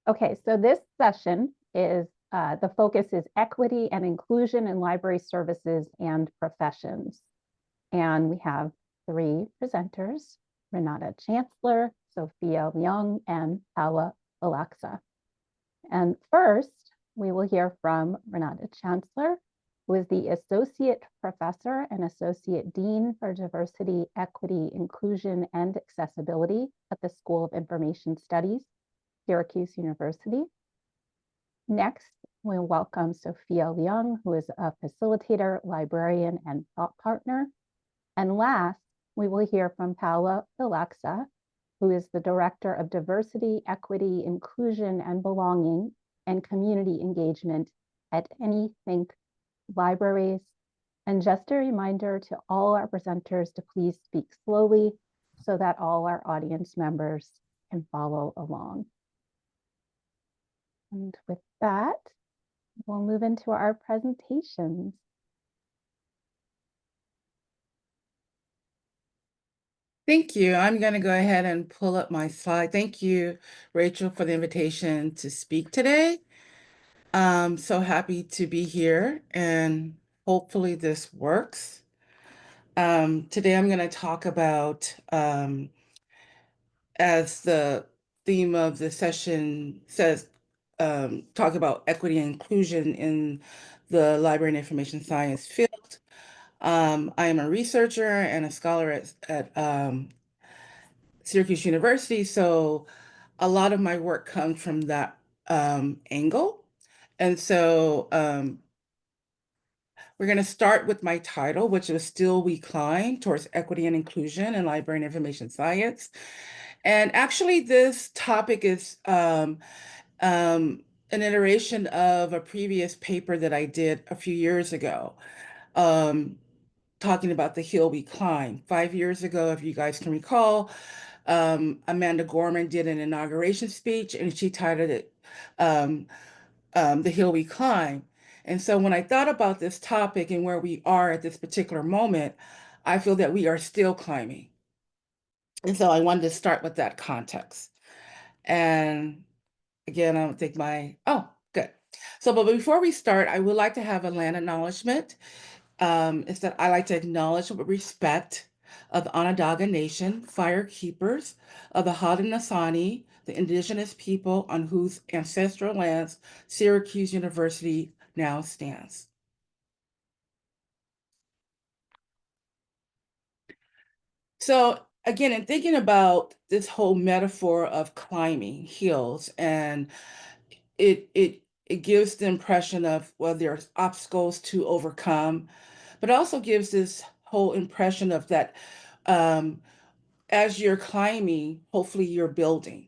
Okay, so this session is, the focus is equity and inclusion in library services and professions. And we have three presenters, Renate Chancellor, Sofia Leung, and Paola Vilaxa. And first, we will hear from Renate Chancellor, who is the Associate Professor and Associate Dean for Diversity, Equity, Inclusion, and Accessibility at the School of Information Studies, Syracuse University. Next, we welcome Sofia Leung, who is a facilitator, librarian, and thought partner. And last, we will hear from Paola Vilaxa, who is the Director of Diversity, Equity, Inclusion, and Belonging and Community Engagement at Anythink Libraries. And just a reminder to all our presenters to please speak slowly so that all our audience members can follow along. And with that, we'll move into our presentations. Thank you. I'm going to go ahead and pull up my slide. Thank you, Rachel, for the invitation to speak today. I'm so happy to be here, and hopefully this works. Today I'm going to talk about, as the theme of the session says, talk about equity and inclusion in the library and information science field. I am a researcher and a scholar at Syracuse University, so a lot of my work comes from that angle. And so we're going to start with my title, which is Still We Climb Towards Equity and Inclusion in Library and Information Science. And actually, this topic is an iteration of a previous paper that I did a few years ago, talking about the hill we climb. 5 years ago, if you guys can recall, Amanda Gorman did an inauguration speech, and she titled it The Hill We Climb. And so when I thought about this topic and where we are at this particular moment, I feel that we are still climbing. And so I wanted to start with that context. And again, I don't think good. So, but before we start, I would like to have a land acknowledgement. Is that I like to acknowledge with respect of the Onondaga Nation, fire keepers of the Haudenosaunee, the indigenous people on whose ancestral lands Syracuse University now stands. So again, in thinking about this whole metaphor of climbing hills, and it gives the impression of, well, there's obstacles to overcome, but also gives this whole impression of that as you're climbing, hopefully you're building.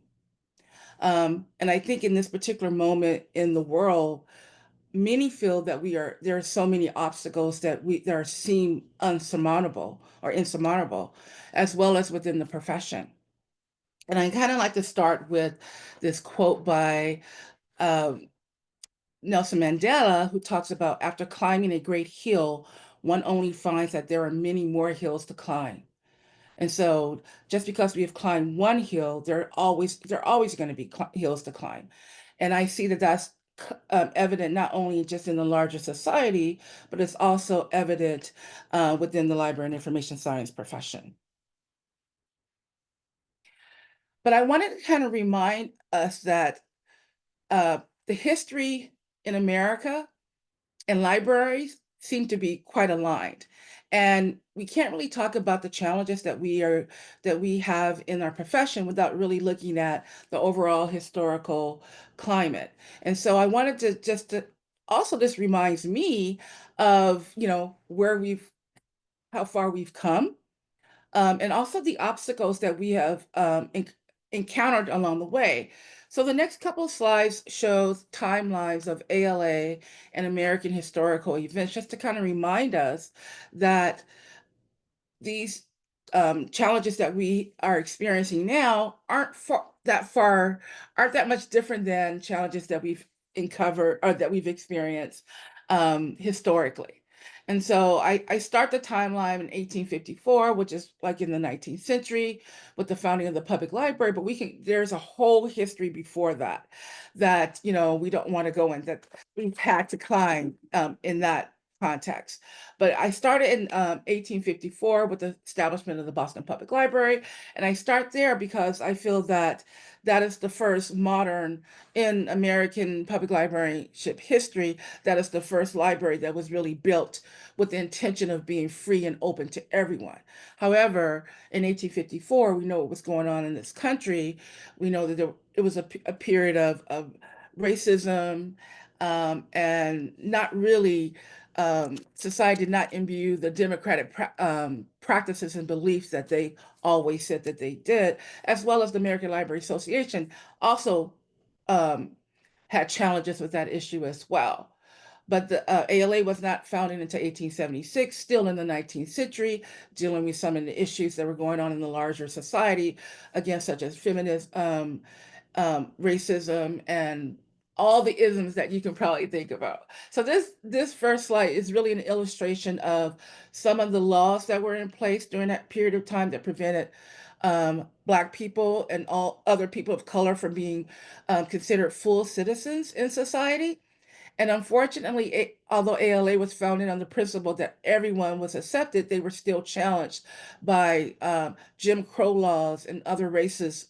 And I think in this particular moment in the world, many feel that there are so many obstacles that are seem unsurmountable or insurmountable, as well as within the profession. And I kind of like to start with this quote by Nelson Mandela, who talks about, after climbing a great hill, one only finds that there are many more hills to climb. And so just because we have climbed one hill, there are always going to be hills to climb. And I see that that's evident not only just in the larger society, but it's also evident within the library and information science profession. But I wanted to kind of remind us that the history in America and libraries seem to be quite aligned. And we can't really talk about the challenges that we have in our profession without really looking at the overall historical climate. And so I wanted to also, this reminds me of, how far we've come, and also the obstacles that we have encountered along the way. So the next couple of slides shows timelines of ALA and American historical events, just to kind of remind us that these challenges that we are experiencing now aren't that much different than challenges that we've uncovered or that we've experienced historically. And so I start the timeline in 1854, which is like in the 19th century with the founding of the public library, but there's a whole history before that, we don't want to go in, that we've had to climb in that context. But I started in 1854 with the establishment of the Boston Public Library. And I start there because I feel that that is the first modern, in American public librarianship history, that is the first library that was really built with the intention of being free and open to everyone. However, in 1854, we know what was going on in this country. We know that it was a period of racism, and not really, society did not imbue the democratic practices and beliefs that they always said that they did, as well as the American Library Association also um, had challenges with that issue as well. But the ALA was not founded until 1876, still in the 19th century, dealing with some of the issues that were going on in the larger society, again, such as feminism, racism, and all the isms that you can probably think about. So this first slide is really an illustration of some of the laws that were in place during that period of time that prevented Black people and all other people of color from being considered full citizens in society. And unfortunately, although ALA was founded on the principle that everyone was accepted, they were still challenged by Jim Crow laws and other racist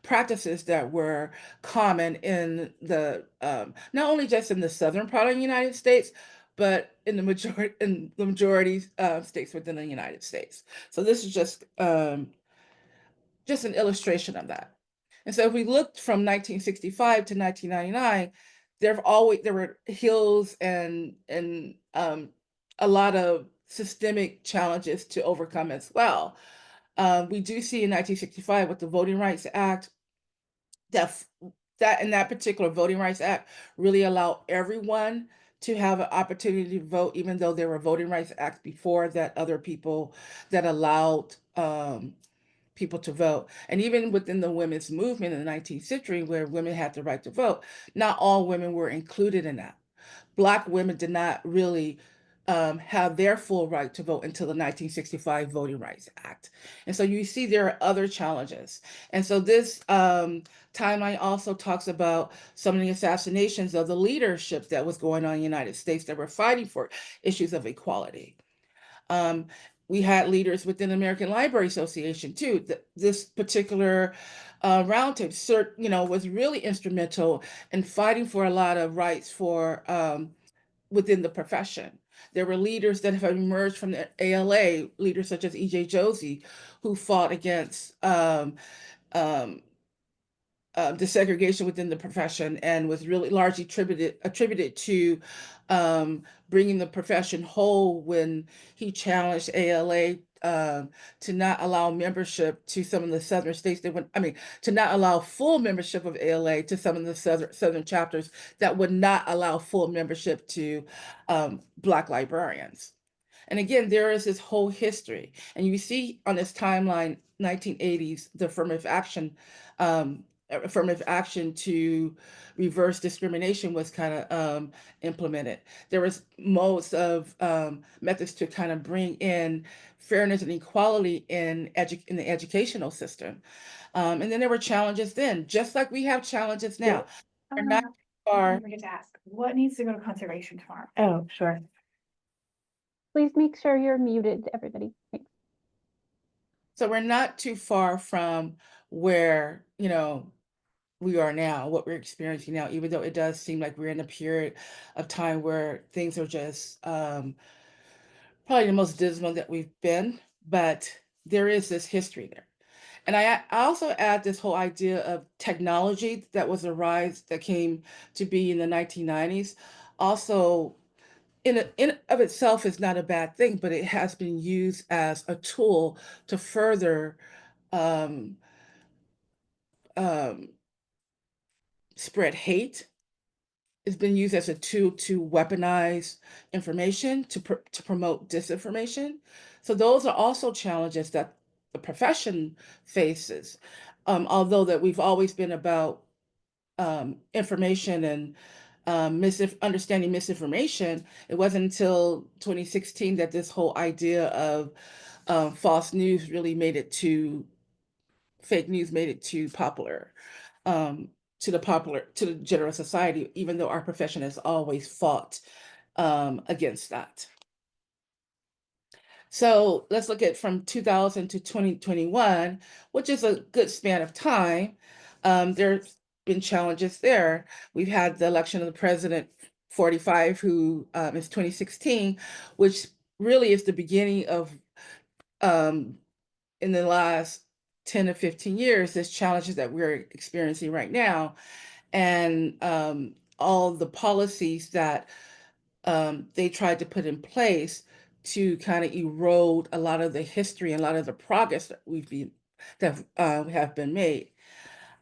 practices that were common in not only just in the southern part of the United States, but in the majority states within the United States. So this is just an illustration of that. And so if we looked from 1965 to 1999, there were hills and a lot of systemic challenges to overcome as well. We do see in 1965 with the Voting Rights Act that that particular Voting Rights Act really allowed everyone to have an opportunity to vote, even though there were Voting Rights Acts before that, other people that allowed people to vote. And even within the women's movement in the 19th century, where women had the right to vote, not all women were included in that. Black women did not really have their full right to vote until the 1965 Voting Rights Act. And so you see there are other challenges. And so this timeline also talks about some of the assassinations of the leadership that was going on in the United States that were fighting for issues of equality. We had leaders within the American Library Association too. This particular roundtable, was really instrumental in fighting for a lot of rights for within the profession. There were leaders that have emerged from the ALA, leaders such as E.J. Josie, who fought against um, desegregation within the profession, and was really largely attributed to bringing the profession whole when he challenged ALA to not allow membership to some of the southern states to not allow full membership of ALA to some of the southern chapters that would not allow full membership to Black librarians. And again, there is this whole history. And you see on this timeline, 1980s, the affirmative action to reverse discrimination was kind of implemented. There was modes of methods to kind of bring in fairness and equality in the educational system. And then there were challenges then, just like we have challenges now. They're not I far. forget to ask, what needs to go to conservation tomorrow? Oh, sure. Please make sure you're muted, everybody. Thanks. So we're not too far from where, we are now, what we're experiencing now, even though it does seem like we're in a period of time where things are just probably the most dismal that we've been, but there is this history there. And I also add this whole idea of technology that was a rise that came to be in the 1990s. Also, in of itself is not a bad thing, but it has been used as a tool to further um, um, spread hate. It's been used as a tool to weaponize information to promote disinformation. So those are also challenges that the profession faces. Although that we've always been about information understanding misinformation. It wasn't until 2016 that this whole idea of false news really made it to fake news made it to popular, to the general society, even though our profession has always fought against that. So let's look at from 2000 to 2021, which is a good span of time. There's been challenges there. We've had the election of the president 45, who is 2016, which really is the beginning of, in the last 10 to 15 years, there's challenges that we're experiencing right now. And all the policies that they tried to put in place to kind of erode a lot of the history and a lot of the progress that have been made.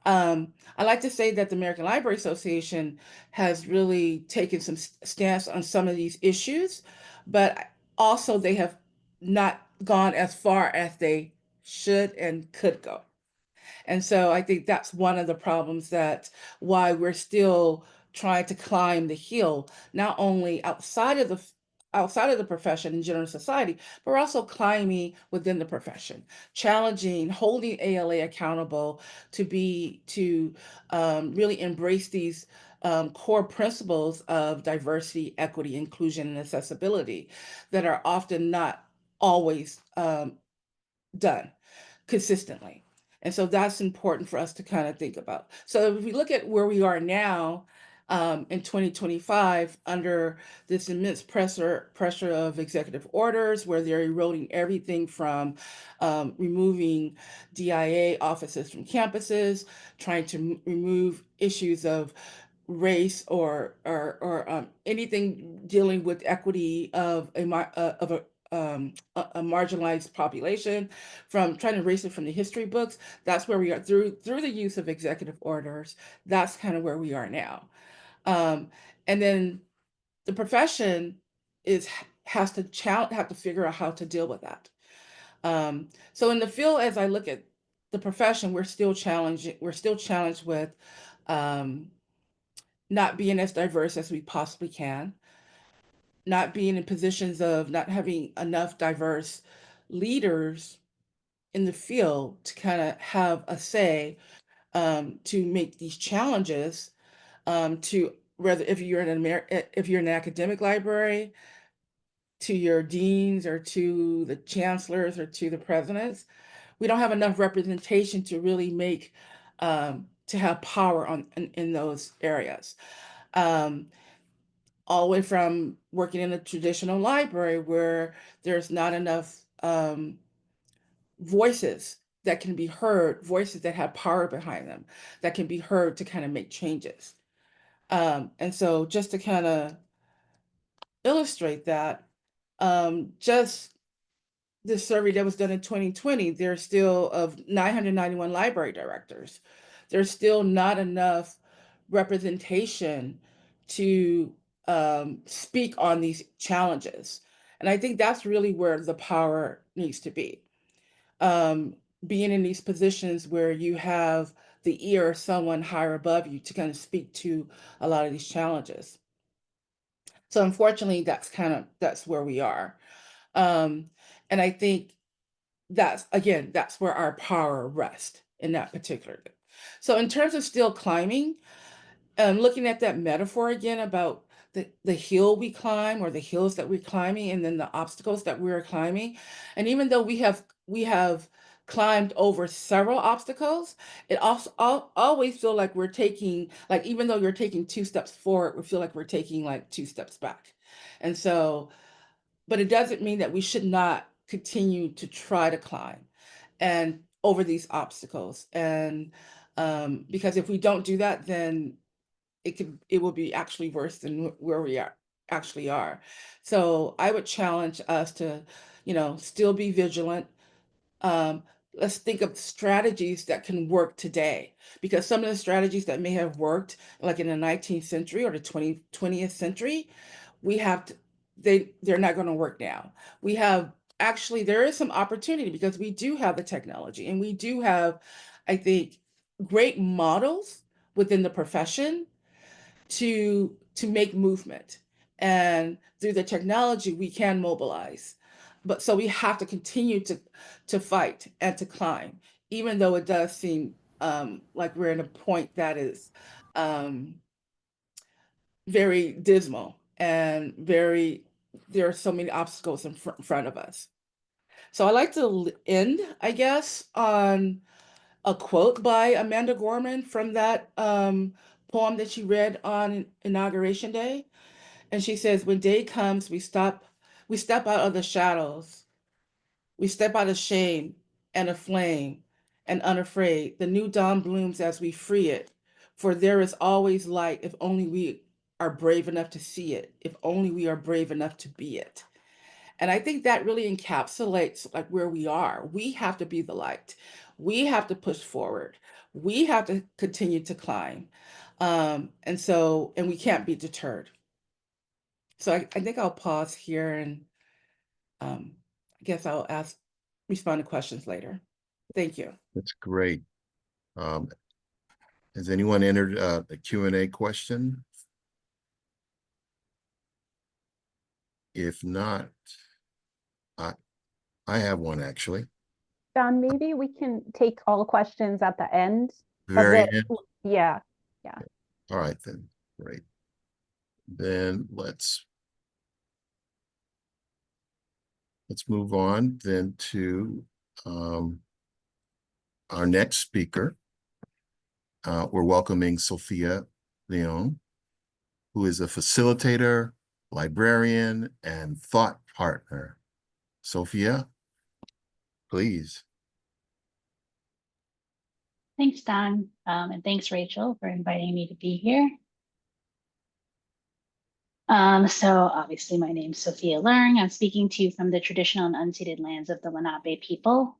I like to say that the American Library Association has really taken some stance on some of these issues, but also they have not gone as far as they should and could go. And so I think that's one of the problems, that why we're still trying to climb the hill, not only outside of the profession in general society, but we're also climbing within the profession, challenging, holding ALA accountable to really embrace these core principles of diversity, equity, inclusion, and accessibility that are often not always done consistently. And so that's important for us to kind of think about. So if we look at where we are now, in 2025, under this immense pressure of executive orders, where they're eroding everything from removing DIA offices from campuses, trying to remove issues of race or anything dealing with equity of a marginalized population, from trying to erase it from the history books. That's where we are through the use of executive orders. That's kind of where we are now. And then the profession has to figure out how to deal with that. So in the field, as I look at the profession, we're still challenged with not being as diverse as we possibly can, not being in positions of not having enough diverse leaders in the field to kind of have a say, to make these challenges, to whether if you're if you're an academic library, to your deans or to the chancellors or to the presidents, we don't have enough representation to really make, to have power in those areas. All the way from working in a traditional library where there's not enough voices that can be heard, voices that have power behind them, that can be heard to kind of make changes. And so just to kind of illustrate that, just the survey that was done in 2020, there's still, of 991 library directors, there's still not enough representation to speak on these challenges. And I think that's really where the power needs to be. Being in these positions where you have the ear of someone higher above you to kind of speak to a lot of these challenges. So unfortunately, that's where we are. And I think that's where our power rests, in that particular. So in terms of still climbing, looking at that metaphor again about the hill we climb, or the hills that we're climbing, and then the obstacles that we're climbing. And even though we have climbed over several obstacles, it also always feel like we're taking, like, even though you're taking 2 steps forward, we feel like we're taking like 2 steps back. And so, but it doesn't mean that we should not continue to try to climb and over these obstacles. And because if we don't do that, then it will be actually worse than where we actually are. So I would challenge us to, still be vigilant. Let's think of strategies that can work today, because some of the strategies that may have worked like in the 19th century or the 20th century, they're not going to work now. There is some opportunity, because we do have the technology, and we do have, I think, great models within the profession to make movement. And through the technology, we can mobilize. But so we have to continue to fight and to climb, even though it does seem like we're in a point that is very dismal and there are so many obstacles in front of us. So I like to end, I guess, on a quote by Amanda Gorman from that poem that she read on Inauguration Day. And she says, when day comes, we step out of the shadows. We step out of shame and aflame and unafraid. The new dawn blooms as we free it. For there is always light if only we are brave enough to see it, if only we are brave enough to be it. And I think that really encapsulates like where we are. We have to be the light. We have to push forward. We have to continue to climb. And we can't be deterred. So I think I'll pause here and I guess I'll respond to questions later. Thank you. That's great. Has anyone entered a Q&A question? If not, I have one actually. Don, maybe we can take all questions at the end. Very end? Yeah. All right then, great. Then let's move on then to our next speaker. We're welcoming Sofia Leung, who is a facilitator, librarian, and thought partner. Sofia, please. Thanks, Don, and thanks, Rachel, for inviting me to be here. So obviously my name's Sofia Leung. I'm speaking to you from the traditional and unceded lands of the Lenape people.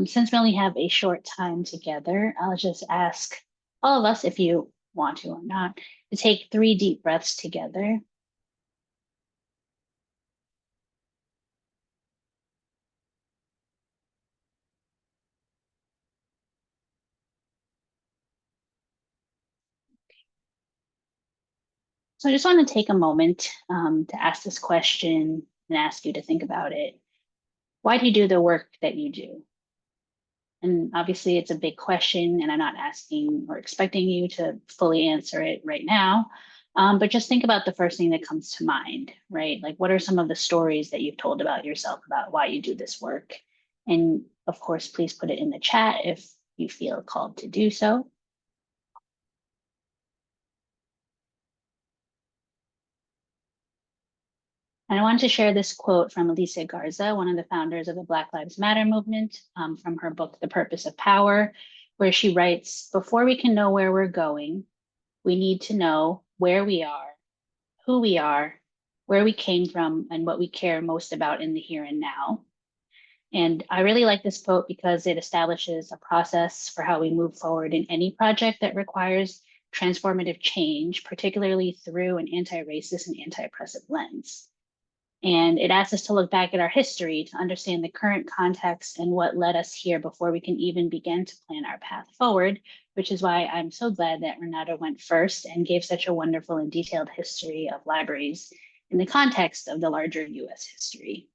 Since we only have a short time together, I'll just ask all of us, if you want to or not, to take 3 deep breaths together. So I just want to take a moment to ask this question and ask you to think about it. Why do you do the work that you do? And obviously it's a big question and I'm not asking or expecting you to fully answer it right now, but just think about the first thing that comes to mind, right? Like what are some of the stories that you've told about yourself about why you do this work? And of course, please put it in the chat if you feel called to do so. And I wanted to share this quote from Alicia Garza, one of the founders of the Black Lives Matter movement, from her book, The Purpose of Power, where she writes, before we can know where we're going, we need to know where we are, who we are, where we came from, and what we care most about in the here and now. And I really like this quote because it establishes a process for how we move forward in any project that requires transformative change, particularly through an anti-racist and anti-oppressive lens. And it asks us to look back at our history to understand the current context and what led us here before we can even begin to plan our path forward, which is why I'm so glad that Renate went first and gave such a wonderful and detailed history of libraries in the context of the larger US history.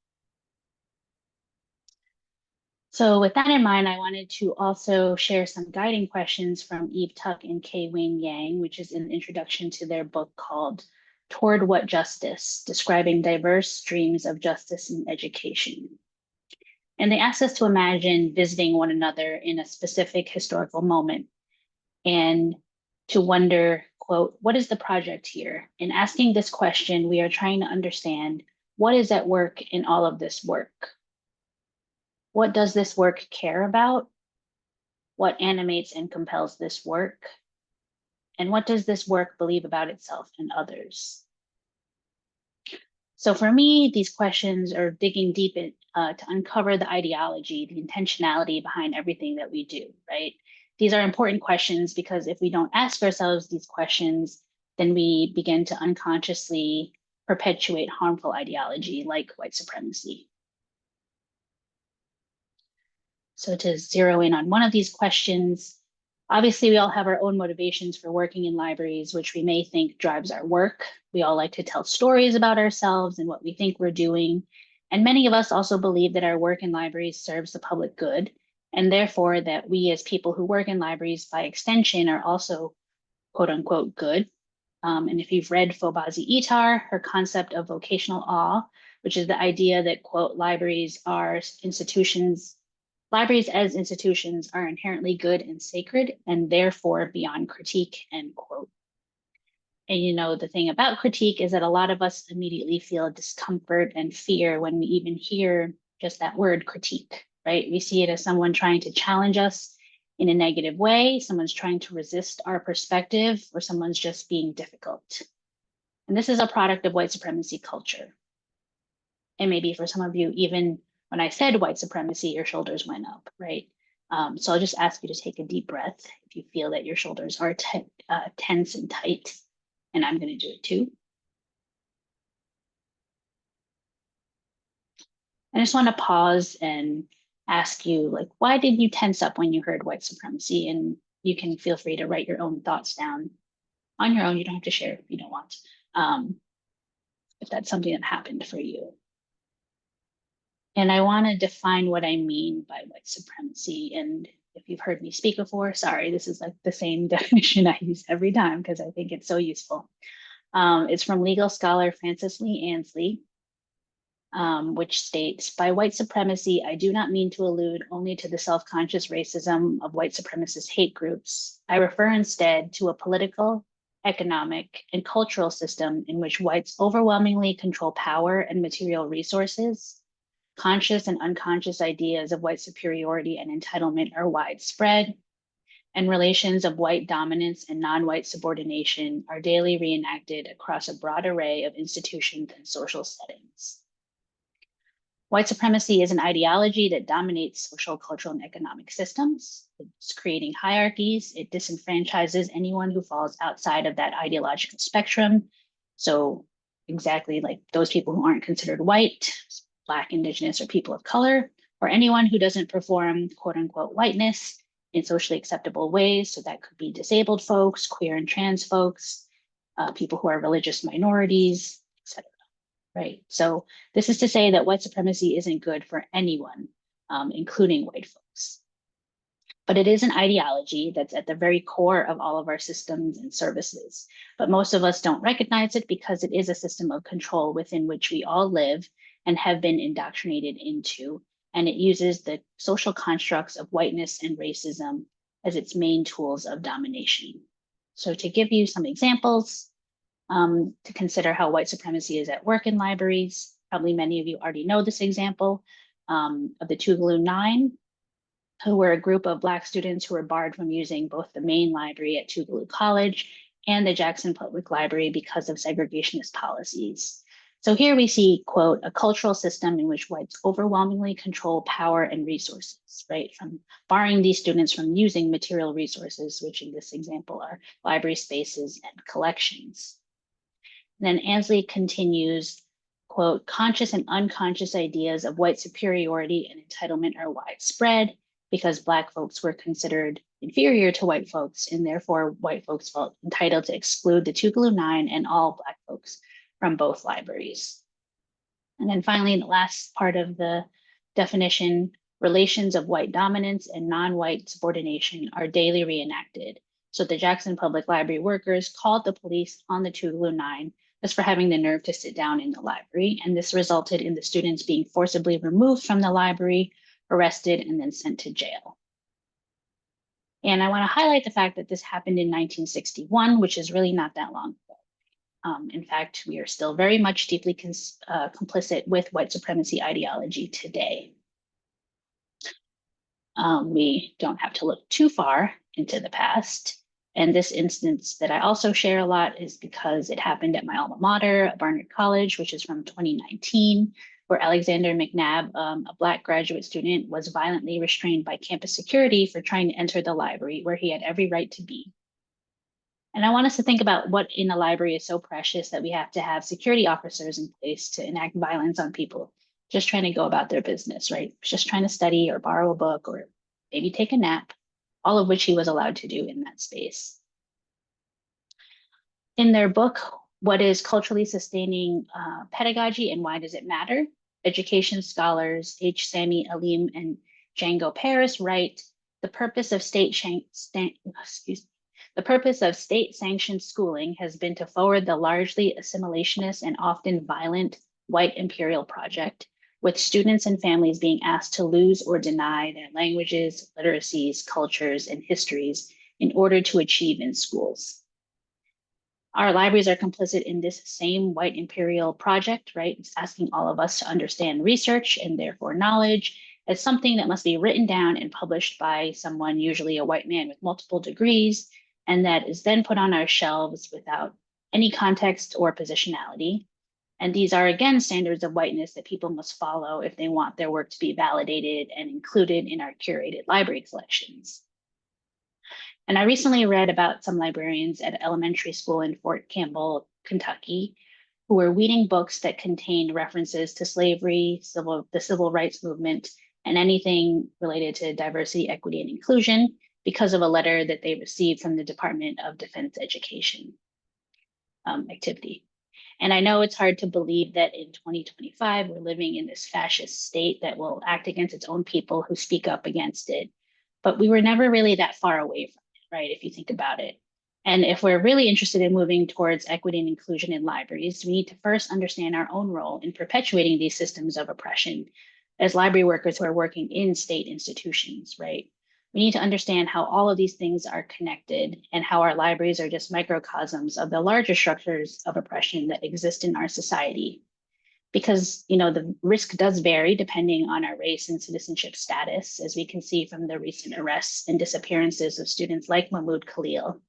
So with that in mind, I wanted to also share some guiding questions from Eve Tuck and Kay Wayne Yang, which is an introduction to their book called Toward What Justice? Describing Diverse Streams of Justice in Education. And they asked us to imagine visiting one another in a specific historical moment and to wonder, quote, what is the project here? In asking this question, we are trying to understand what is at work in all of this work. What does this work care about? What animates and compels this work? And what does this work believe about itself and others? So for me, these questions are digging deep in, to uncover the ideology, the intentionality behind everything that we do, right? These are important questions because if we don't ask ourselves these questions, then we begin to unconsciously perpetuate harmful ideology like white supremacy. So to zero in on one of these questions, Obviously, we all have our own motivations for working in libraries, which we may think drives our work. We all like to tell stories about ourselves and what we think we're doing. And many of us also believe that our work in libraries serves the public good, and therefore that we as people who work in libraries by extension are also quote unquote good. And if you've read Fobazi Itar, her concept of vocational awe, which is the idea that, quote, libraries as institutions are inherently good and sacred and therefore beyond critique, end quote. And you know, the thing about critique is that a lot of us immediately feel discomfort and fear when we even hear just that word critique, right? We see it as someone trying to challenge us in a negative way, someone's trying to resist our perspective, or someone's just being difficult. And this is a product of white supremacy culture. And maybe for some of you, even when I said white supremacy, your shoulders went up, right? So I'll just ask you to take a deep breath if you feel that your shoulders are tense and tight, and I'm going to do it too. I just want to pause and ask you, like, why did you tense up when you heard white supremacy? And you can feel free to write your own thoughts down on your own. You don't have to share if you don't want, if that's something that happened for you. And I want to define what I mean by white supremacy. And if you've heard me speak before, sorry, this is like the same definition I use every time because I think it's so useful. It's from legal scholar Frances Lee Ansley, which states, by white supremacy, I do not mean to allude only to the self-conscious racism of white supremacist hate groups. I refer instead to a political, economic, and cultural system in which whites overwhelmingly control power and material resources. Conscious and unconscious ideas of white superiority and entitlement are widespread, and relations of white dominance and non-white subordination are daily reenacted across a broad array of institutions and social settings. White supremacy is an ideology that dominates social, cultural, and economic systems. It's creating hierarchies. It disenfranchises anyone who falls outside of that ideological spectrum. So exactly like those people who aren't considered white, Black, Indigenous, or people of color, or anyone who doesn't perform quote unquote whiteness in socially acceptable ways. So that could be disabled folks, queer and trans folks, people who are religious minorities, etc. Right. So this is to say that white supremacy isn't good for anyone, including white folks. But it is an ideology that's at the very core of all of our systems and services. But most of us don't recognize it because it is a system of control within which we all live and have been indoctrinated into. And it uses the social constructs of whiteness and racism as its main tools of domination. So to give you some examples, to consider how white supremacy is at work in libraries, probably many of you already know this example of the Tougaloo Nine, who were a group of Black students who were barred from using both the main library at Tougaloo College and the Jackson Public Library because of segregationist policies. So here we see, quote, a cultural system in which whites overwhelmingly control power and resources, right? From barring these students from using material resources, which in this example are library spaces and collections. And then Ansley continues, quote, conscious and unconscious ideas of white superiority and entitlement are widespread because Black folks were considered inferior to white folks, and therefore white folks felt entitled to exclude the Tougaloo Nine and all Black folks from both libraries. And then finally, the last part of the definition, relations of white dominance and non-white subordination are daily reenacted. So the Jackson Public Library workers called the police on the Tougaloo Nine just for having the nerve to sit down in the library. And this resulted in the students being forcibly removed from the library, arrested, and then sent to jail. And I want to highlight the fact that this happened in 1961, which is really not that long ago. In fact, we are still very much deeply complicit with white supremacy ideology today. We don't have to look too far into the past. And this instance that I also share a lot is because it happened at my alma mater, Barnard College, which is from 2019, where Alexander McNabb, a Black graduate student, was violently restrained by campus security for trying to enter the library where he had every right to be. And I want us to think about what in a library is so precious that we have to have security officers in place to enact violence on people just trying to go about their business, right? Just trying to study or borrow a book or maybe take a nap. all of which he was allowed to do in that space. In their book, What is Culturally Sustaining Pedagogy and Why Does It Matter? Education scholars H. Sami Alim and Django Paris write, the purpose of state-sanctioned schooling has been to forward the largely assimilationist and often violent white imperial project, with students and families being asked to lose or deny their languages, literacies, cultures, and histories in order to achieve in schools. Our libraries are complicit in this same white imperial project, right? It's asking all of us to understand research and therefore knowledge as something that must be written down and published by someone, usually a white man with multiple degrees, and that is then put on our shelves without any context or positionality. And these are, again, standards of whiteness that people must follow if they want their work to be validated and included in our curated library collections. And I recently read about some librarians at elementary school in Fort Campbell, Kentucky, who were reading books that contained references to slavery, the civil rights movement, and anything related to diversity, equity, and inclusion because of a letter that they received from the Department of Defense Education activity. And I know it's hard to believe that in 2025, we're living in this fascist state that will act against its own people who speak up against it. But we were never really that far away from it, right? If you think about it. And if we're really interested in moving towards equity and inclusion in libraries, we need to first understand our own role in perpetuating these systems of oppression as library workers who are working in state institutions, right? We need to understand how all of these things are connected and how our libraries are just microcosms of the larger structures of oppression that exist in our society. Because, you know, the risk does vary depending on our race and citizenship status, as we can see from the recent arrests and disappearances of students like Mahmoud Khalil.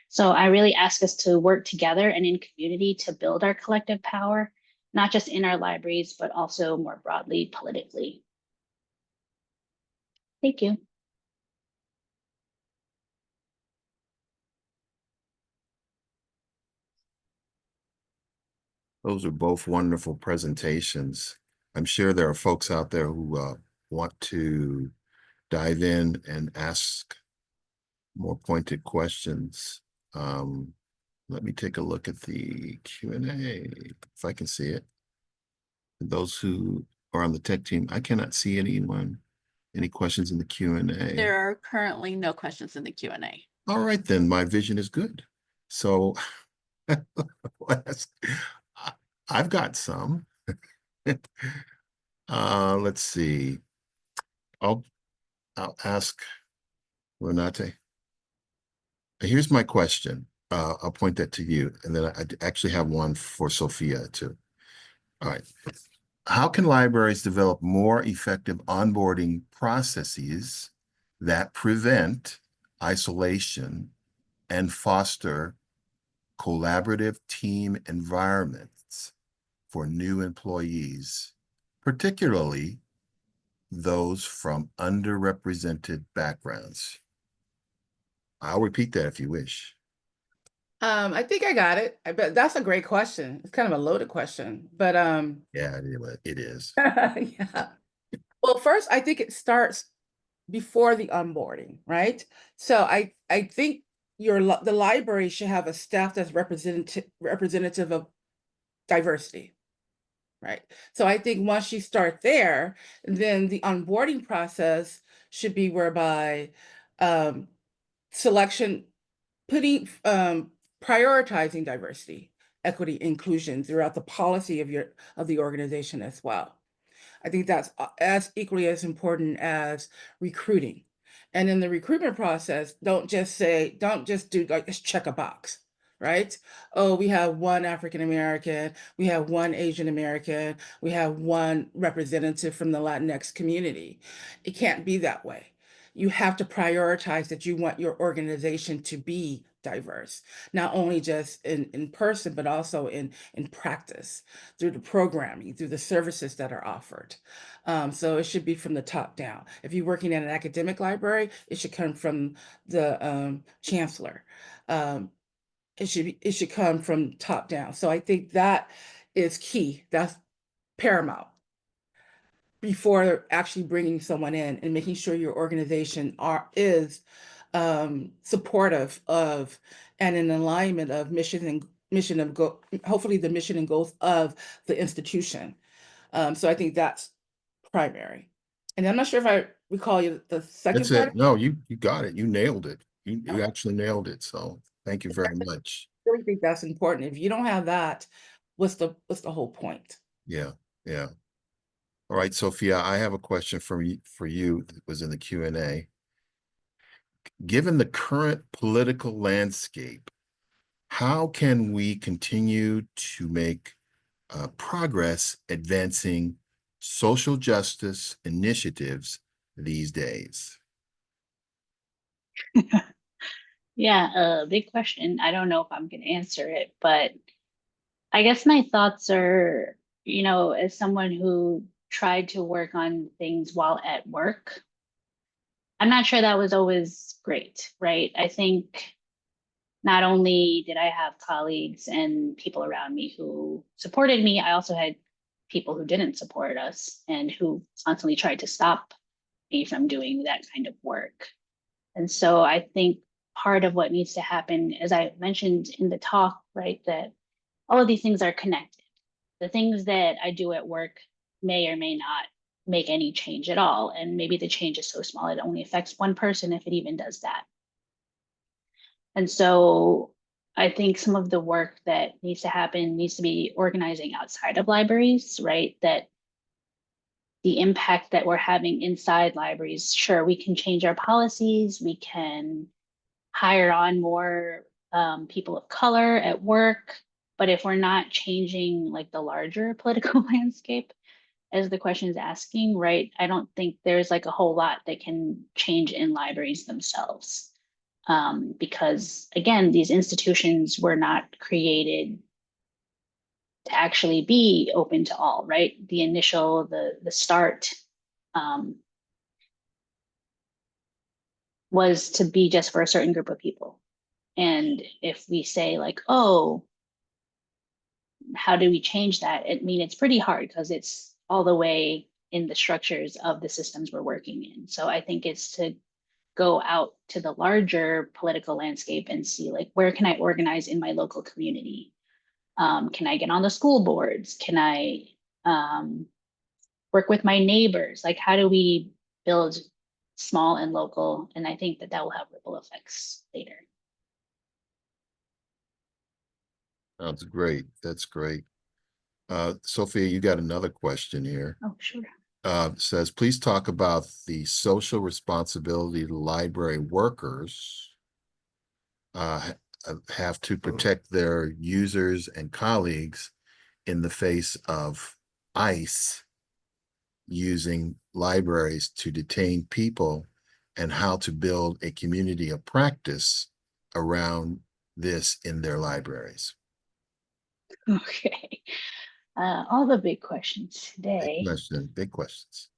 So I really ask us to work together and in community to build our collective power, not just in our libraries, but also more broadly politically. Thank you. Those are both wonderful presentations. I'm sure there are folks out there who want to dive in and ask more pointed questions. Let me take a look at the Q&A, if I can see it. Those who are on the tech team, I cannot see anyone. Any questions in the Q&A? There are currently no questions in the Q&A. All right, then my vision is good. So I've got some. Let's see. I'll ask Renate. Here's my question. I'll point that to you, and then I actually have one for Sofia too. All right. How can libraries develop more effective onboarding processes that prevent isolation and foster collaborative team environments for new employees, particularly those from underrepresented backgrounds? I'll repeat that if you wish. I think I got it. I bet that's a great question. It's kind of a loaded question, but Yeah, it is. yeah. Well, first, I think it starts before the onboarding, right? So I think the library should have a staff that's representative of diversity, right? So I think once you start there, then the onboarding process should be whereby selection, prioritizing diversity, equity, inclusion throughout the policy of the organization as well. I think that's as equally as important as recruiting. And in the recruitment process, don't just do like just check a box, right? Oh, we have one African American, we have one Asian American, we have one representative from the Latinx community. It can't be that way. You have to prioritize that you want your organization to be diverse, not only just in person, but also in practice, through the programming, through the services that are offered. So it should be from the top down. If you're working in an academic library, it should come from the chancellor. It should come from top down. So I think that is key. That's paramount before actually bringing someone in and making sure your organization is supportive of and in alignment of hopefully the mission and goals of the institution. So I think that's primary. And I'm not sure if I recall the second That's part. it. No, you got it. You nailed it. You Okay. actually nailed it. So thank you very much. I really think that's important. If you don't have that, what's the whole point? Yeah, yeah. All right, Sophia, I have a question for you that was in the Q&A. Given the current political landscape, how can we continue to make progress advancing social justice initiatives these days? Yeah, big question. I don't know if I'm going to answer it, but I guess my thoughts are, as someone who tried to work on things while at work, I'm not sure that was always great, right? I think not only did I have colleagues and people around me who supported me, I also had people who didn't support us and who constantly tried to stop me from doing that kind of work. And so I think part of what needs to happen, as I mentioned in the talk, right, that all of these things are connected. The things that I do at work may or may not make any change at all. And maybe the change is so small, it only affects one person if it even does that. And so I think some of the work that needs to happen needs to be organizing outside of libraries, right? That the impact that we're having inside libraries, sure, we can change our policies, we can hire on more people of color at work, but if we're not changing like the larger political landscape, as the question is asking, right, I don't think there's like a whole lot that can change in libraries themselves. Because again, these institutions were not created to actually be open to all, right? The initial, the start was to be just for a certain group of people. And if we say like, oh, how do we change that? I mean, it's pretty hard because it's all the way in the structures of the systems we're working in. So I think it's to go out to the larger political landscape and see like, where can I organize in my local community? Can I get on the school boards? Can I work with my neighbors? Like, how do we build small and local? And I think that will have ripple effects later. That's great. That's great. Sophia, you got another question here. Oh, sure. Says, please talk about the social responsibility of library workers have to protect their users and colleagues in the face of ICE using libraries to detain people, and how to build a community of practice around this in their libraries. Okay. All the big questions today. Big questions.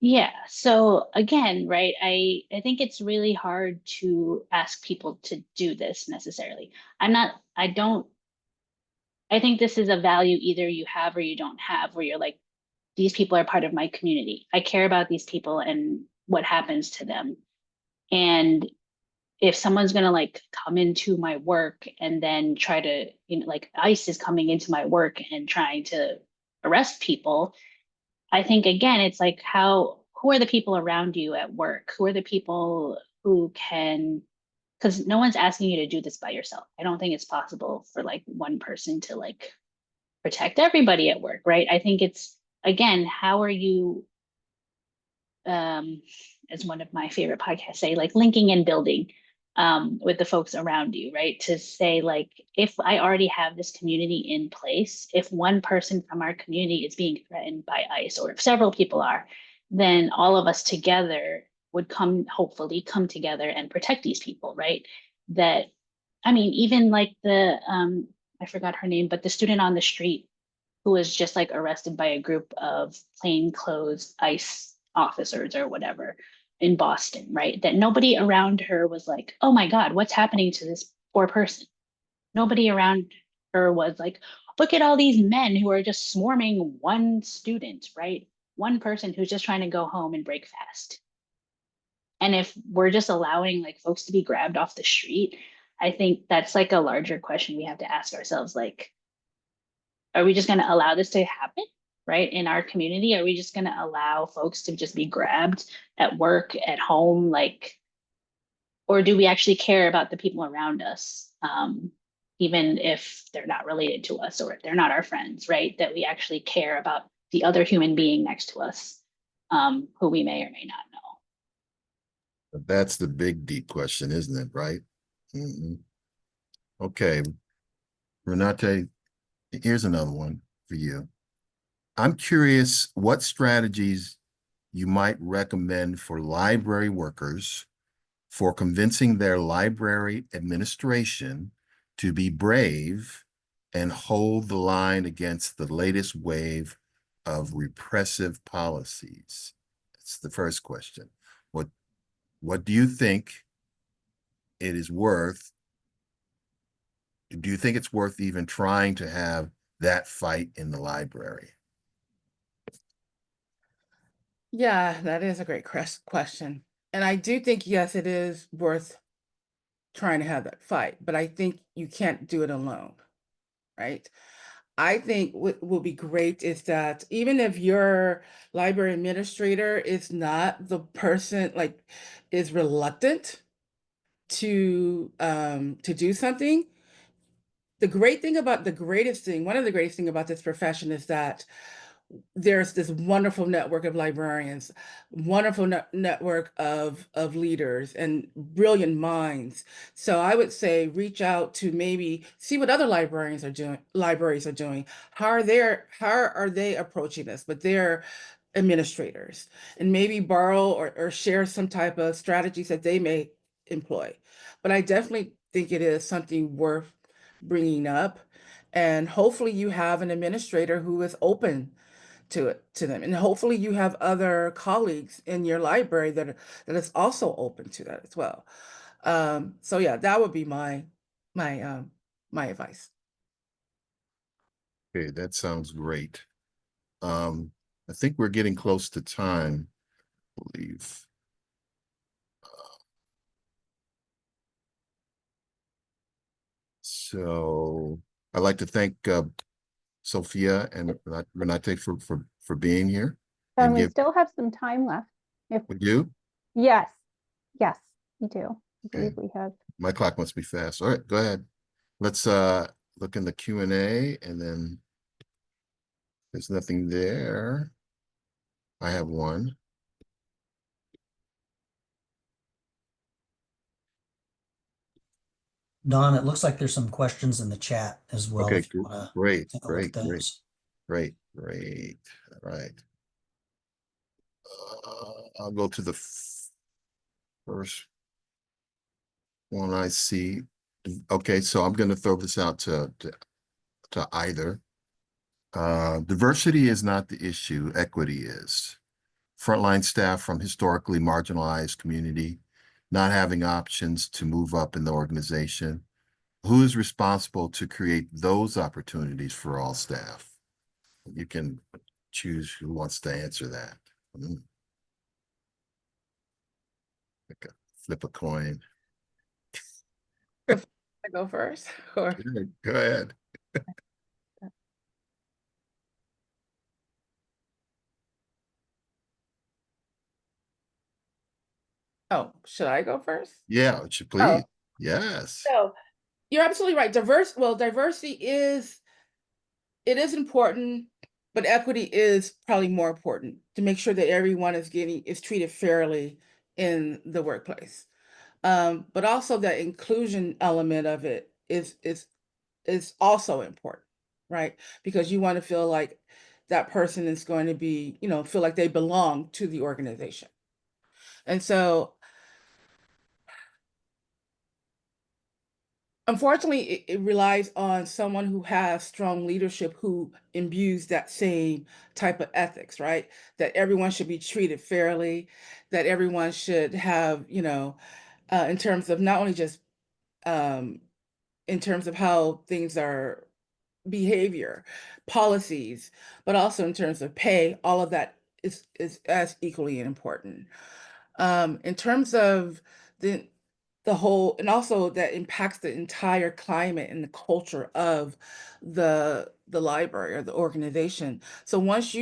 Yeah. So again, right, I think it's really hard to ask people to do this necessarily. I think this is a value either you have or you don't have, where you're like, these people are part of my community. I care about these people and what happens to them. And if someone's gonna like come into my work and then try to, like ICE is coming into my work and trying to arrest people, I think again, it's like who are the people around you at work? Who are the people who can, because no one's asking you to do this by yourself. I don't think it's possible for like one person to like protect everybody at work, right? I think it's, again, how are you, as one of my favorite podcasts say, like linking and building with the folks around you, right? To say like, if I already have this community in place, if one person from our community is being threatened by ICE, or if several people are, then all of us together would hopefully come together and protect these people, right? That, I mean, even like I forgot her name, but the student on the street who was just like arrested by a group of plainclothes ICE officers or whatever in Boston, right? That nobody around her was like, oh my God, what's happening to this poor person? Nobody around her was like, look at all these men who are just swarming one student, right? One person who's just trying to go home and break fast. And if we're just allowing like folks to be grabbed off the street, I think that's like a larger question we have to ask ourselves. Like, are we just going to allow this to happen, right? In our community? Are we just going to allow folks to just be grabbed at work, at home? Like, or do we actually care about the people around us? Even if they're not related to us or if they're not our friends, right? That we actually care about the other human being next to us, who we may or may not know. That's the big, deep question, isn't it? Right? Okay. Renate, here's another one for you. I'm curious what strategies you might recommend for library workers for convincing their library administration to be brave and hold the line against the latest wave of repressive policies. That's the first question. What do you think it is worth? Do you think it's worth even trying to have that fight in the library? Yeah, that is a great question. And I do think, yes, it is worth trying to have that fight, but I think you can't do it alone, right? I think what will be great is that even if your library administrator is not the person, like, is reluctant to do something, one of the greatest thing about this profession is that there's this wonderful network of librarians, wonderful network of leaders and brilliant minds. So I would say reach out to maybe see what other libraries are doing. How are they approaching this with their administrators, and maybe borrow or share some type of strategies that they may employ. But I definitely think it is something worth bringing up, and hopefully you have an administrator who is open to them, and hopefully you have other colleagues in your library that is also open to that as well. So yeah, that would be my advice. Okay, that sounds great. I think we're getting close to time, I believe. So I'd like to thank Sofia and Renate for being here. And we still have some time left. If We do? yes, we do. I believe Okay. we have. My clock must be fast. All right, go ahead. Let's look in the Q&A, and then there's nothing there. I have one. Don, it looks like there's some questions in the chat as well. Okay, If you wanna great, take a look great, at great, those. great. All right. I'll go to the first one I see. Okay, so I'm going to throw this out to either. Diversity is not the issue, equity is. Frontline staff from historically marginalized community, not having options to move up in the organization. Who is responsible to create those opportunities for all staff? You can choose who wants to answer that. Flip a coin. I go first, or Go ahead. oh, should I go first? Yeah, please. Yes. So you're absolutely right. Diversity is important, but equity is probably more important to make sure that everyone is treated fairly in the workplace. But also the inclusion element of it is also important, right? Because you want to feel like that person is going to be, feel like they belong to the organization. And so unfortunately, it relies on someone who has strong leadership, who imbues that same type of ethics, right? That everyone should be treated fairly, that everyone should have, in terms of not only just in terms of how things are behavior, policies, but also in terms of pay, all of that is as equally important. In terms of the whole, and also that impacts the entire climate and the culture of the library or the organization. So once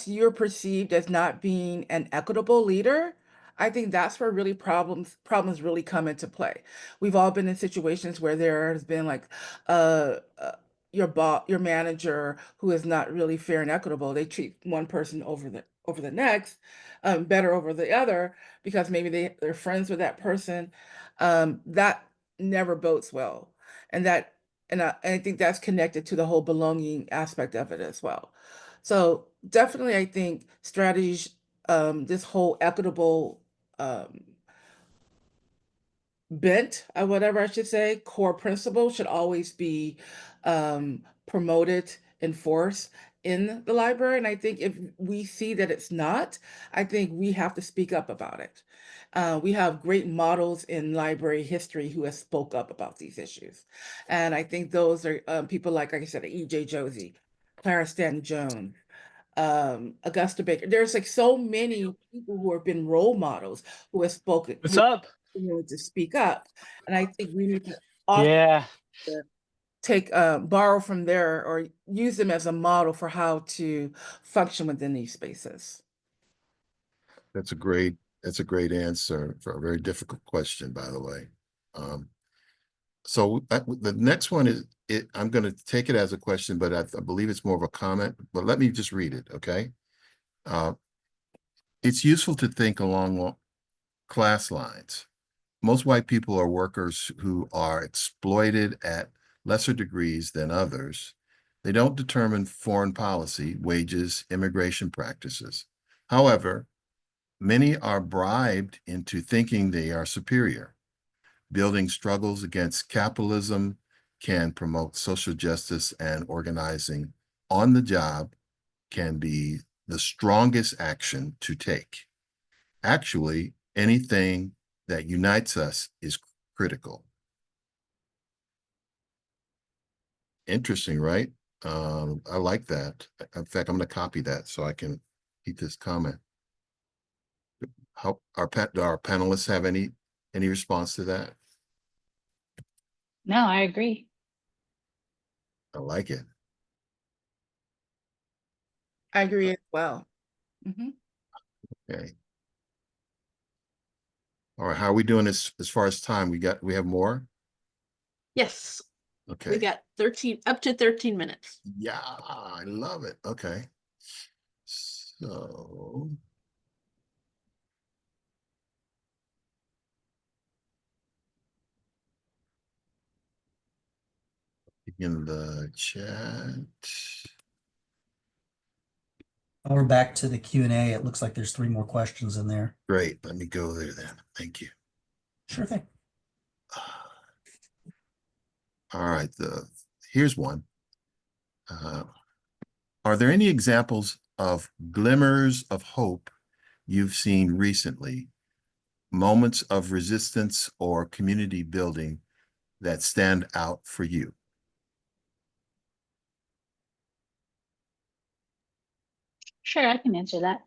you're perceived as not being an equitable leader, I think that's where really problems really come into play. We've all been in situations where there has been like your manager who is not really fair and equitable. They treat one person over the next, better over the other because maybe they're friends with that person. That never bodes well, and I think that's connected to the whole belonging aspect of it as well. So definitely, I think strategies, this whole equitable bent, or whatever I should say, core principle should always be promoted, enforced in the library. And I think if we see that it's not, I think we have to speak up about it. We have great models in library history who have spoke up about these issues. And I think those are people like I said, E.J. Josie, Clara Stanton Jones, Augusta Baker. There's like so many people who have been role models who have spoken, What's up? to speak up. And I think we need to also Yeah. take borrow from there or use them as a model for how to function within these spaces. That's a great answer for a very difficult question, by the way. So the next one is, I'm going to take it as a question, but I believe it's more of a comment, but let me just read it, okay? It's useful to think along class lines. Most white people are workers who are exploited at lesser degrees than others. They don't determine foreign policy, wages, immigration practices. However, many are bribed into thinking they are superior. Building struggles against capitalism can promote social justice, and organizing on the job can be the strongest action to take. Actually, anything that unites us is critical. Interesting, right? I like that. In fact, I'm going to copy that so I can keep this comment. How do our panelists have any response to that? No, I agree. I like it. I agree as well. Mhm. Okay. All right. How are we doing as far as time? We have more? Yes, we Okay. got up to 13 minutes. Yeah, I love it. Okay. So in the chat. We're back to the Q&A. It looks like there's 3 more questions in there. Great. Let me go there then. Thank you. Sure thing. All right. Here's one. Are there any examples of glimmers of hope you've seen recently? Moments of resistance or community building that stand out for you? Sure, I can answer that.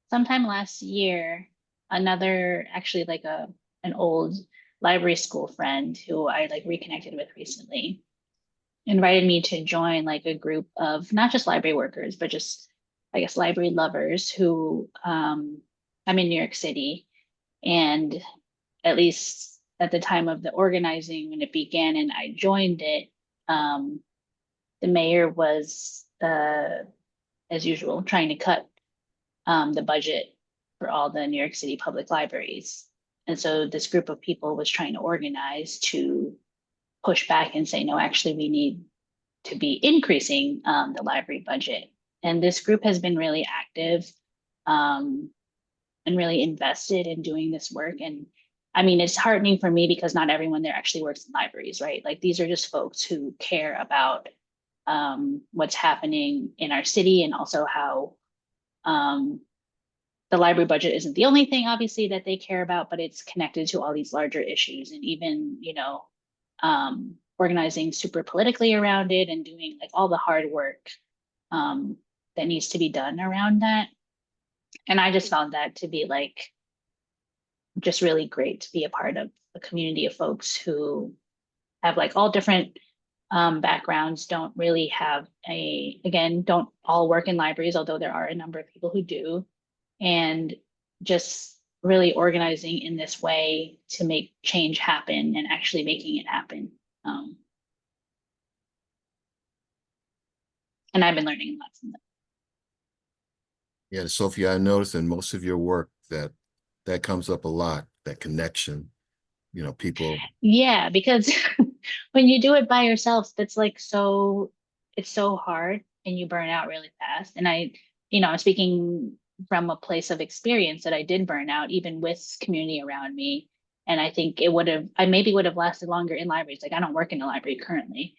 Sometime last year, actually like an old library school friend who I like reconnected with recently invited me to join like a group of not just library workers, but just I guess library lovers who I'm in New York City, and at least at the time of the organizing when it began and I joined it, the mayor was as usual trying to cut the budget for all the New York City public libraries. And so this group of people was trying to organize to push back and say, no, actually, we need to be increasing the library budget. And this group has been really active and really invested in doing this work. And I mean, it's heartening for me because not everyone there actually works in libraries, right? Like these are just folks who care about what's happening in our city and also how the library budget isn't the only thing, obviously, that they care about, but it's connected to all these larger issues and even, organizing super politically around it and doing like all the hard work that needs to be done around that. And I just found that to be like just really great to be a part of a community of folks who have like all different backgrounds, don't really have don't all work in libraries, although there are a number of people who do, and just really organizing in this way to make change happen and actually making it happen. And I've been learning a lot from them. Yeah, Sophia, I noticed in most of your work that that comes up a lot, that connection, you know, people. Yeah, because when you do it by yourself, that's like it's so hard and you burn out really fast. And I'm speaking from a place of experience that I did burn out even with community around me. And I think I maybe would have lasted longer in libraries. Like I don't work in a library currently.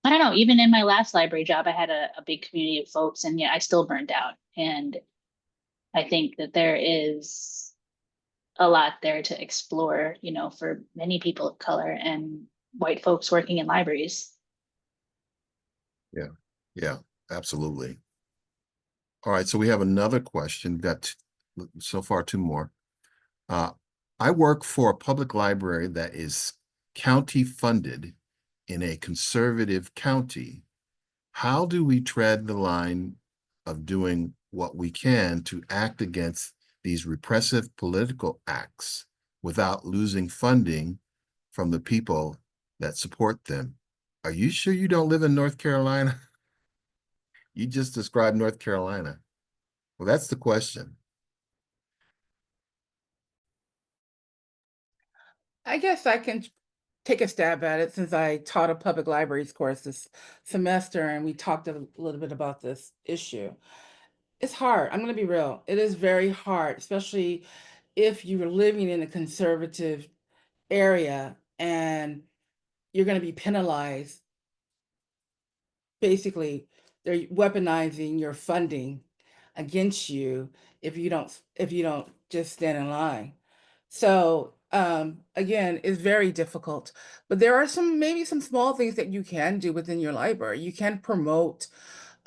I don't know, even in my last library job, I had a big community of folks and yet I still burned out. And I think that there is a lot there to explore, for many people of color and white folks working in libraries. Yeah, absolutely. All right, so we have another question. Got so far two more. I work for a public library that is county funded in a conservative county. How do we tread the line of doing what we can to act against these repressive political acts without losing funding from the people that support them? Are you sure you don't live in North Carolina? You just described North Carolina. Well, that's the question. I guess I can take a stab at it since I taught a public libraries course this semester and we talked a little bit about this issue. It's hard. I'm going to be real. It is very hard, especially if you're living in a conservative area and you're going to be penalized. Basically, they're weaponizing your funding against you if you don't just stand in line. So again, it's very difficult, but there are maybe some small things that you can do within your library. You can promote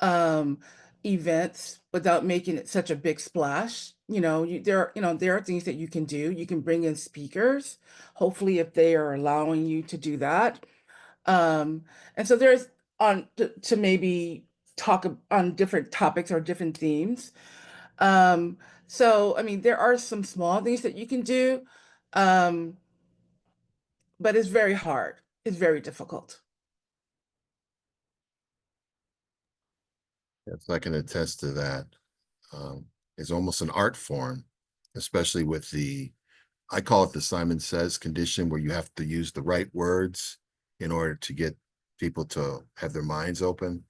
events without making it such a big splash. There are things that you can do. You can bring in speakers, hopefully if they are allowing you to do that. And so there's to maybe talk on different topics or different themes. So I mean, there are some small things that you can do, um, but it's very hard. It's very difficult. Yes, I can attest to that. It's almost an art form, especially with I call it the Simon Says condition, where you have to use the right words in order to get people to have their minds open.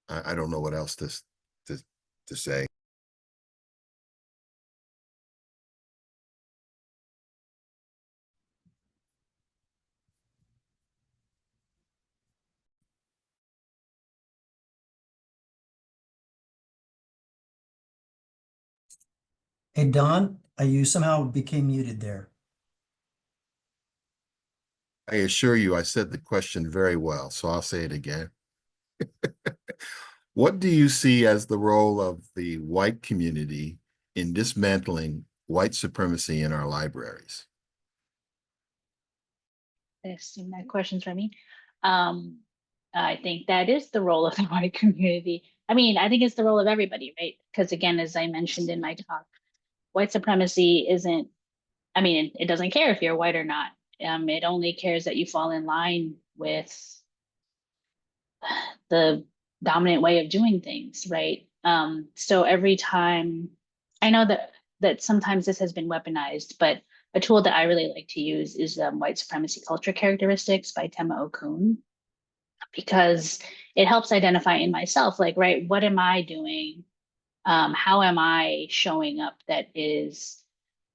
I don't know what else to say. Hey, Don, you somehow became muted there. I assure you, I said the question very well, so I'll say it again. What do you see as the role of the white community in dismantling white supremacy in our libraries? I assume that question's for me. I think that is the role of the white community. I mean, I think it's the role of everybody, right? Because again, as I mentioned in my talk, white supremacy it doesn't care if you're white or not. It only cares that you fall in line with the dominant way of doing things, right? So every time, I know that sometimes this has been weaponized, but a tool that I really like to use is White Supremacy Culture Characteristics by Tema Okun, because it helps identify in myself, like, right, what am I doing? How am I showing up that is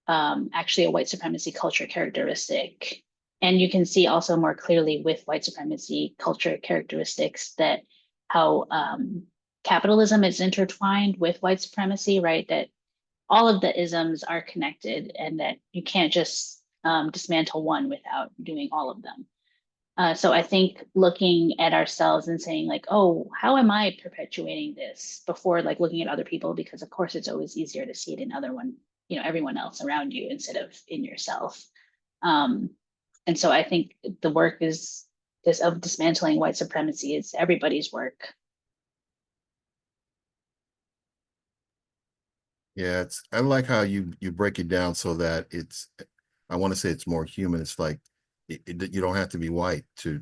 actually a white supremacy culture characteristic? And you can see also more clearly with white supremacy culture characteristics that how capitalism is intertwined with white supremacy, right? That all of the isms are connected and that you can't just dismantle one without doing all of them. So I think looking at ourselves and saying like, oh, how am I perpetuating this before like looking at other people? Because of course it's always easier to see it in everyone else around you instead of in yourself. And so I think the work is this of dismantling white supremacy is everybody's work. Yeah, I like how you break it down so that I want to say it's more human. It's like you don't have to be white to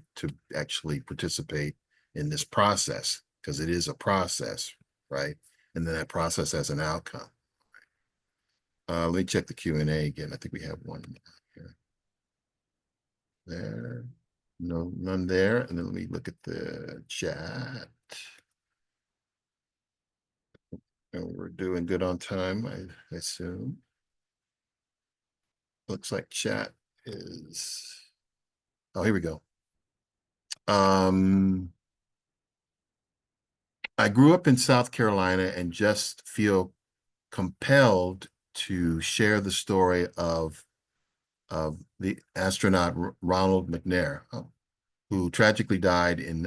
actually participate in this process, because it is a process, right? And then that process has an outcome. Let me check the Q&A again. I think we have one here. There, no, none there. And then let me look at the chat. And we're doing good on time, I assume. Looks like chat is, oh, here we go. I grew up in South Carolina and just feel compelled to share the story of the astronaut Ronald McNair, who tragically died in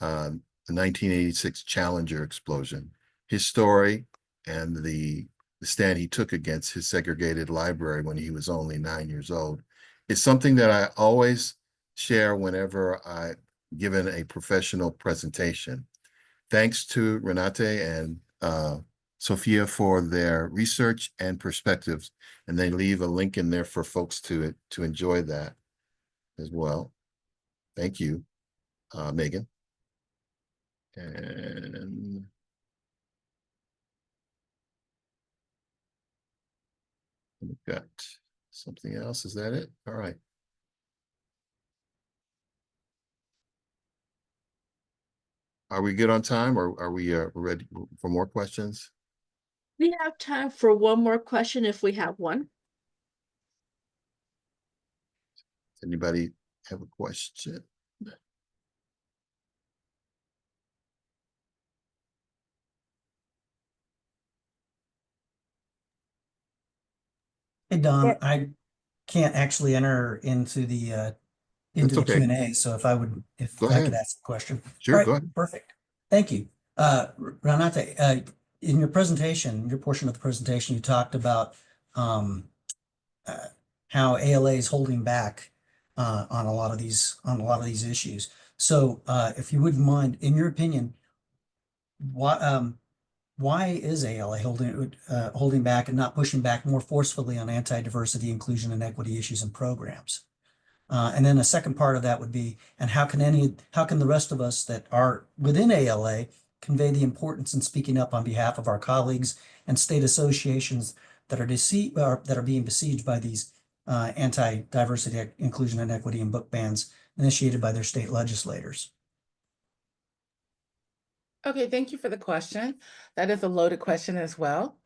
the 1986 Challenger explosion. His story and the stand he took against his segregated library when he was only 9 years old is something that I always share whenever I'm given a professional presentation. Thanks to Renate and Sofia for their research and perspectives, and they leave a link in there for folks to enjoy that as well. Thank you, Megan. And we've got something else. Is that it? All right. Are we good on time, or are we ready for more questions? We have time for one more question if we have one. Anybody have a question? Hey, Don, Yeah. I can't actually enter into the That's okay. Q&A, so if I Go could ahead. ask a question. Sure, All right, go ahead. perfect. Thank you. Renate, in your presentation, your portion of the presentation, you talked about how ALA is holding back on a lot of these issues. So if you wouldn't mind, in your opinion, why is ALA holding back and not pushing back more forcefully on anti-diversity, inclusion, and equity issues and programs? And then a second part of that would be, and how can the rest of us that are within ALA convey the importance in speaking up on behalf of our colleagues and state associations that are being besieged by these anti-diversity, inclusion, and equity and book bans initiated by their state legislators? Okay, thank you for the question. That is a loaded question as well.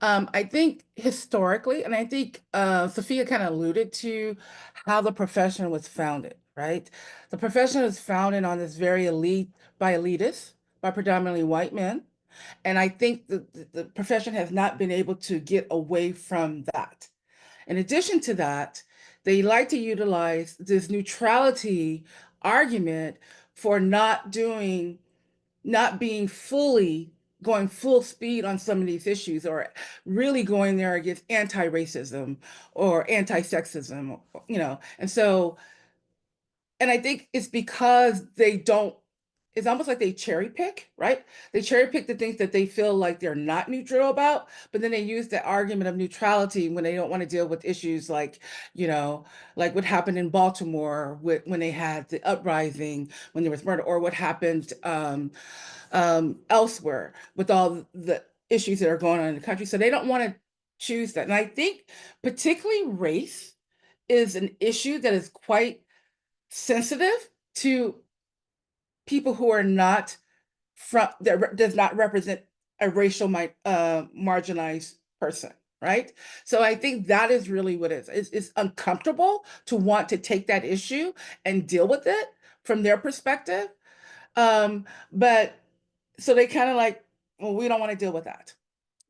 I think historically, and I think Sofia kind of alluded to how the profession was founded, right? The profession was founded on this very by elitists, by predominantly white men. And I think the profession has not been able to get away from that. In addition to that, they like to utilize this neutrality argument for not being going full speed on some of these issues, or really going there against anti-racism or anti-sexism, and I think it's because it's almost like they cherry pick, right? They cherry pick the things that they feel like they're not neutral about, but then they use the argument of neutrality when they don't want to deal with issues like, like what happened in Baltimore when they had the uprising, when there was murder, or what happened elsewhere with all the issues that are going on in the country. So they don't want to choose that. And I think particularly race is an issue that is quite sensitive to people who are not does not represent a racial marginalized person, right? So I think that is really what it is. It's uncomfortable to want to take that issue and deal with it from their perspective. But so they kind of like, well, we don't want to deal with that.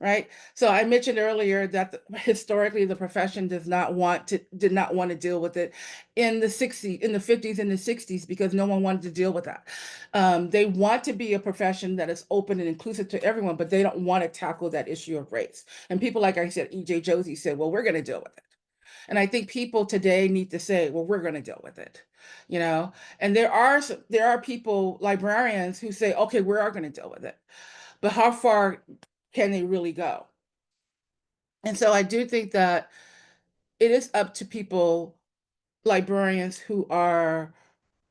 right? So I mentioned earlier that historically the profession did not want to deal with it in the 60s, in the 50s and the 60s, because no one wanted to deal with that. They want to be a profession that is open and inclusive to everyone, but they don't want to tackle that issue of race. And people, like I said, E.J. Josie said, well, we're going to deal with it. And I think people today need to say, well, we're going to deal with it, you know? And there are people, librarians, who say, okay, we are going to deal with it. But how far can they really go? And so I do think that it is up to people, librarians who are,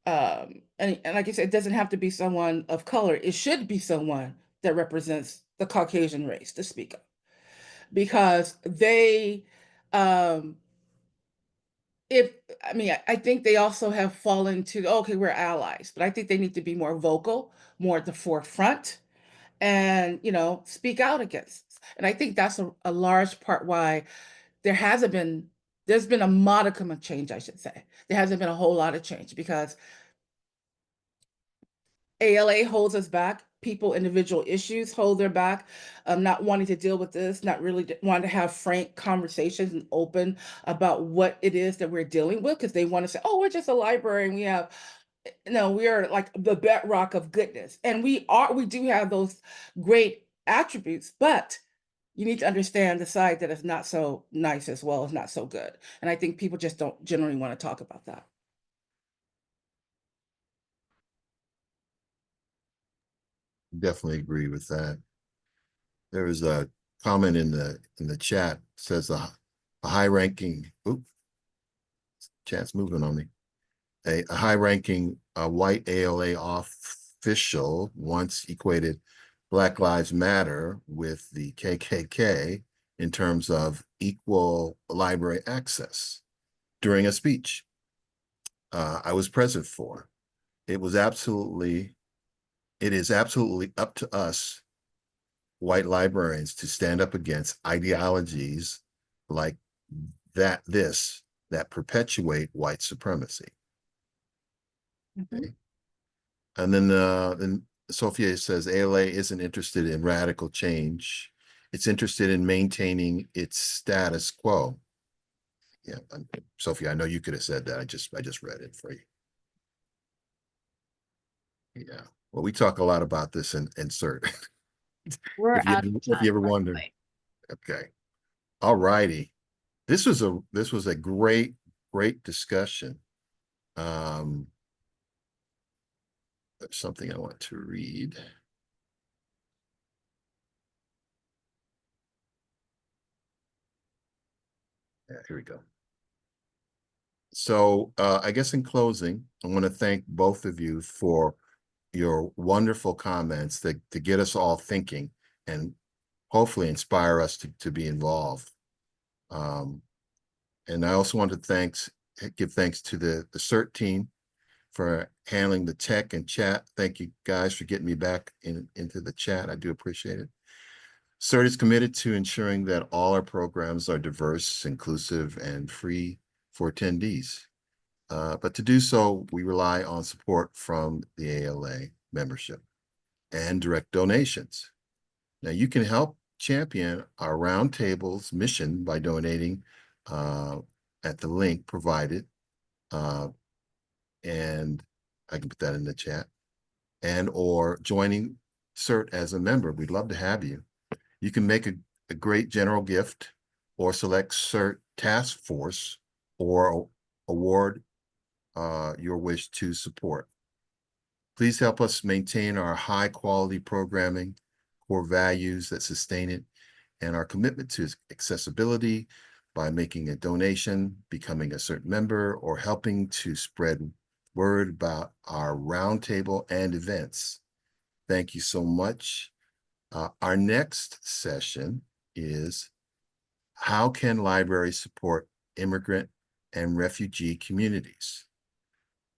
and like I said, it doesn't have to be someone of color. It should be someone that represents the Caucasian race to speak of, because they, I think they also have fallen to, okay, we're allies, but I think they need to be more vocal, more at the forefront, and, you know, speak out against. And I think that's a large part why there's been a modicum of change, I should say. There hasn't been a whole lot of change, because ALA holds us back. People, individual issues hold their back, not wanting to deal with this, not really wanting to have frank conversations and open about what it is that we're dealing with, because they want to say, oh, we're just a library and we have, no, we are like the bedrock of goodness. And we do have those great attributes, but you need to understand the side that is not so nice as well as not so good. And I think people just don't generally want to talk about that. Definitely agree with that. There was a comment in the chat, says a high-ranking, chat's moving on me. A high-ranking white ALA official once equated Black Lives Matter with the KKK in terms of equal library access during a speech I was present for. It is absolutely up to us, white librarians, to stand up against ideologies like that perpetuate white supremacy. Okay. And then Sofia says ALA isn't interested in radical change. It's interested in maintaining its status quo. Yeah, Sofia, I know you could have said that. I just read it for you. Yeah. Well, we talk a lot about this in CERT. We're out of If you ever time, wonder. by the way. Okay. All righty. This was a great discussion. There's something I want to read. Yeah, here we go. So I guess in closing, I want to thank both of you for your wonderful comments to get us all thinking and hopefully inspire us to be involved. And I also want to give thanks to the CERT team for handling the tech and chat. Thank you guys for getting me back into the chat. I do appreciate it. CERT is committed to ensuring that all our programs are diverse, inclusive, and free for attendees. But to do so, we rely on support from the ALA membership and direct donations. Now, you can help champion our roundtable's mission by donating at the link provided. And I can put that in the chat. And or joining CERT as a member. We'd love to have you. You can make a great general gift or select CERT task force or award your wish to support. Please help us maintain our high quality programming, core values that sustain it, and our commitment to accessibility by making a donation, becoming a CERT member, or helping to spread word about our roundtable and events. Thank you so much. Our next session is how can libraries support immigrant and refugee communities,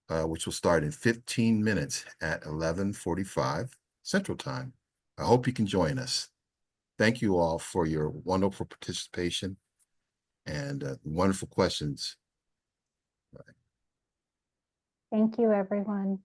which will start in 15 minutes at 11:45 Central Time. I hope you can join us. Thank you all for your wonderful participation and wonderful questions. Thank you, everyone.